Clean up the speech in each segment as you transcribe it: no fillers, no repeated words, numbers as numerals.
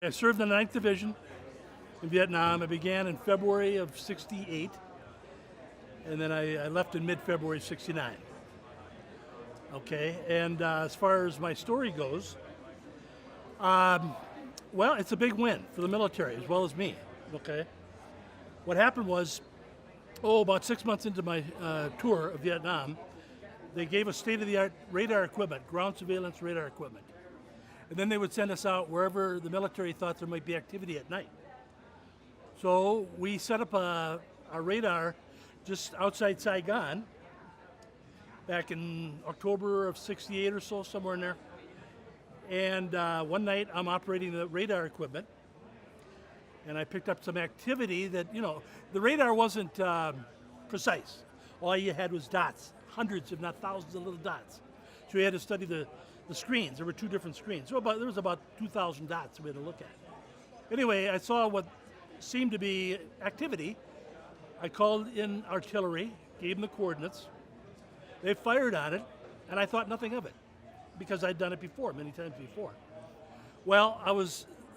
I served in the 9th Division in Vietnam. I began in February of '68, and then I left in mid-February '69. Okay, and as far as my story goes, well, it's a big win for the military as well as me. Okay, what happened was, about 6 months into my tour of Vietnam, they gave us state-of-the-art radar equipment, ground surveillance radar equipment. And then they would send us out wherever the military thought there might be activity at night. So we set up a radar just outside Saigon back in October of '68 or so, somewhere in there. And one night I'm operating the radar equipment, and I picked up some activity that, the radar wasn't precise. All you had was dots, hundreds if not thousands of little dots. So you had to study the screens. There were two different screens. So there was about 2,000 dots we had to look at. Anyway, I saw what seemed to be activity. I called in artillery, gave them the coordinates. They fired on it, and I thought nothing of it because I'd done it before, many times before. Well,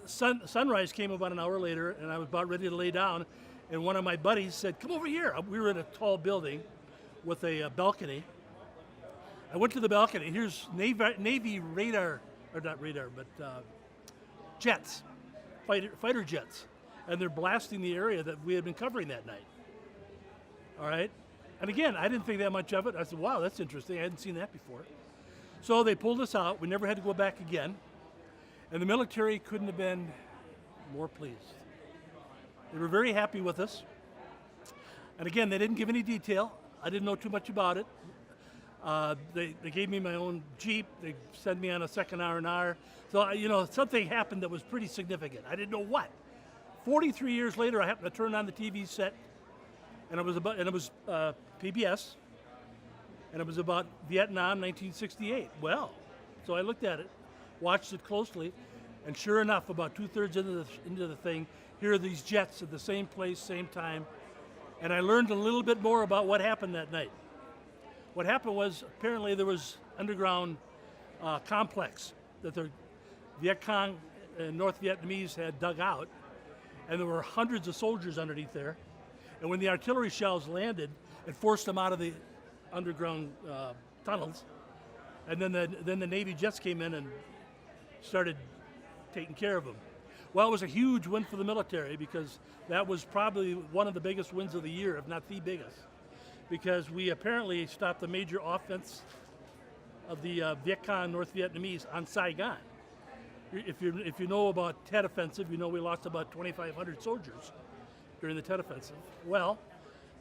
sunrise came about an hour later, and I was about ready to lay down, and one of my buddies said, "Come over here." We were in a tall building with a balcony. I went to the balcony. Here's Navy radar, or not radar, but jets, fighter jets. And they're blasting the area that we had been covering that night. All right? And again, I didn't think that much of it. I said, wow, that's interesting. I hadn't seen that before. So they pulled us out. We never had to go back again. And the military couldn't have been more pleased. They were very happy with us. And again, they didn't give any detail. I didn't know too much about it. They gave me my own Jeep. They sent me on a second R&R. So, something happened that was pretty significant. I didn't know what. 43 years later, I happened to turn on the TV set, and it was PBS, and it was about Vietnam, 1968. Well, so I looked at it, watched it closely, and sure enough, about 2/3 into the thing, here are these jets at the same place, same time, and I learned a little bit more about what happened that night. What happened was, apparently there was underground complex that the Viet Cong and North Vietnamese had dug out, and there were hundreds of soldiers underneath there. And when the artillery shells landed, it forced them out of the underground tunnels. And then the Navy jets came in and started taking care of them. Well, it was a huge win for the military because that was probably one of the biggest wins of the year, if not the biggest, because we apparently stopped the major offense of the Viet Cong North Vietnamese on Saigon. If you know about Tet Offensive, you know we lost about 2,500 soldiers during the Tet Offensive. Well,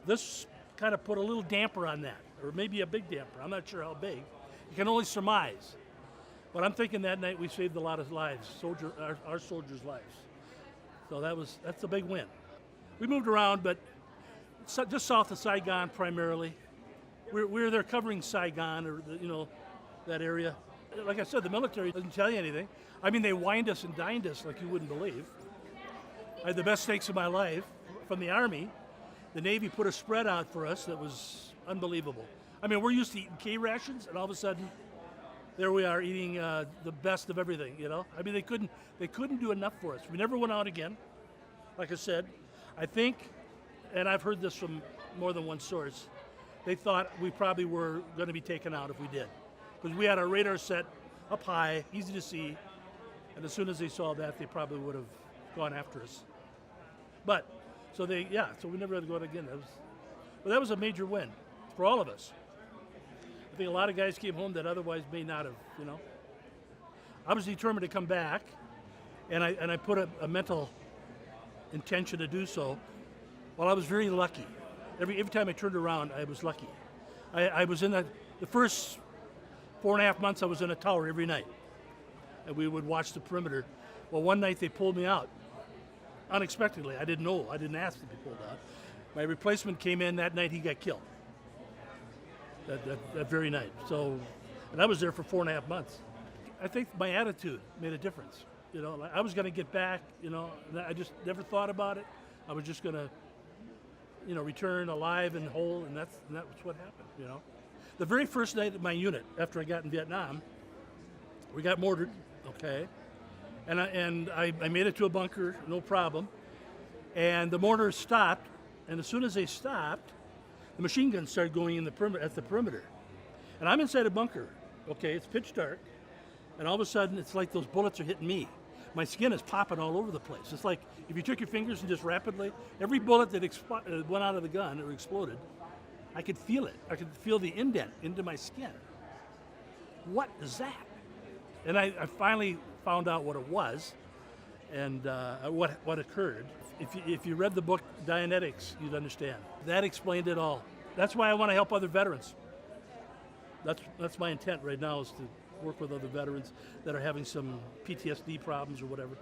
this kind of put a little damper on that, or maybe a big damper. I'm not sure how big. You can only surmise. But I'm thinking that night we saved a lot of lives, our soldiers' lives. So that's a big win. We moved around, but just south of Saigon primarily. We're there covering Saigon, or that area. Like I said, the military doesn't tell you anything. I mean, they wined us and dined us like you wouldn't believe. I had the best steaks of my life from the Army. The Navy put a spread out for us that was unbelievable. I mean, we're used to eating K rations, and all of a sudden, there we are eating the best of everything. I mean, they couldn't do enough for us. We never went out again. Like I said, I think, and I've heard this from more than one source, they thought we probably were going to be taken out if we did, because we had our radar set up high, easy to see, and as soon as they saw that, they probably would have gone after us. But so we never had to go out again. That was a major win for all of us. I think a lot of guys came home that otherwise may not have. I was determined to come back, and I put a mental intention to do so. Well, I was very lucky. Every time I turned around, I was lucky. I was in the first 4.5 months. I was in a tower every night, and we would watch the perimeter. Well, one night they pulled me out unexpectedly. I didn't know. I didn't ask to be pulled out. My replacement came in that night. He got killed that very night. So, and I was there for 4.5 months. I think my attitude made a difference. I was going to get back. I just never thought about it. I was just going to, return alive and whole, and that's what happened. The very first night of my unit, after I got in Vietnam, we got mortared, okay? I made it to a bunker, no problem. And the mortars stopped, and as soon as they stopped, the machine guns started going in at the perimeter. And I'm inside a bunker, okay, it's pitch dark, and all of a sudden it's like those bullets are hitting me. My skin is popping all over the place. It's like if you took your fingers and just rapidly, every bullet that went out of the gun or exploded, I could feel it. I could feel the indent into my skin. What is that? And I finally found out what it was and what occurred. If you read the book Dianetics, you'd understand. That explained it all. That's why I want to help other veterans. That's my intent right now, is to work with other veterans that are having some PTSD problems or whatever.